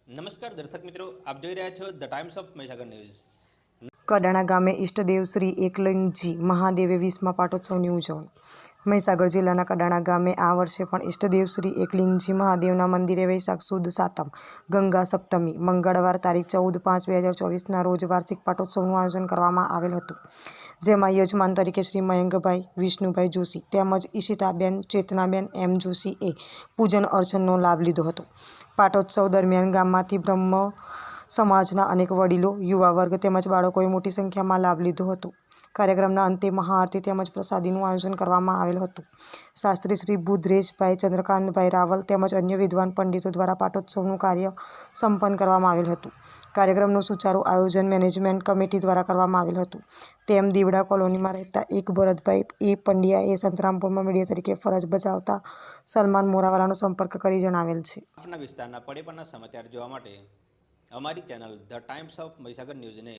નમસ્કાર દર્શક મિત્રો, આપ જોઈ રહ્યા છો the times of Mahisagar news. Kadana ગામે ઇષ્ટદેવ શ્રી એકલિંગજી મહાદેવે 20મા પાટોત્સવની ઉજવણી. મહીસાગર જિલ્લાના કડાણા ગામે આ વર્ષે પણ ઇષ્ટદેવ શ્રી એકલિંગજી મહાદેવના મંદિરે વૈશાખ સુદ સાતમ ગંગા સપ્તમી મંગળવાર તારીખ 14/5/2024ના રોજ વાર્ષિક પાટોત્સવનું આયોજન કરવામાં આવેલ હતું, જેમાં યજમાન તરીકે શ્રી મયંકભાઈ વિષ્ણુભાઈ જોશી તેમજ ઈશિતાબેન ચેતનાબેન એમ જોશીએ પૂજન અર્ચનનો લાભ લીધો હતો. પાટોત્સવ દરમિયાન ગામમાંથી બ્રહ્મ સમાજના અનેક વડીલો, યુવા વર્ગ તેમજ બાળકોએ મોટી સંખ્યામાં લાભ લીધો હતો. કાર્યક્રમના અંતે મહાઆરતી તેમજ પ્રસાદીનું આયોજન કરવામાં આવેલ હતું. શાસ્ત્રી શ્રી બુધરેશભાઈ ચંદ્રકાંતભાઈ રાવલ તેમજ અન્ય વિદ્વાન પંડિતો દ્વારા પાટોત્સવનું કાર્ય સંપન્ન કરવામાં આવેલ હતું. કાર્યક્રમનું સુચારું આયોજન મેનેજમેન્ટ કમિટી દ્વારા કરવામાં આવેલ હતું, તેમ દીવડા કોલોનીમાં રહેતા એક ભરતભાઈ એ પંડ્યાએ સંતરામપુરમાં મીડિયા તરીકે ફરજ બજાવતા સલમાન મોરાવાલાનો સંપર્ક કરી જણાવેલ છે. આપના વિસ્તારના પડે પણના સમાચાર જોવા માટે અમારી channel the times of Mahisagar ન્યૂઝને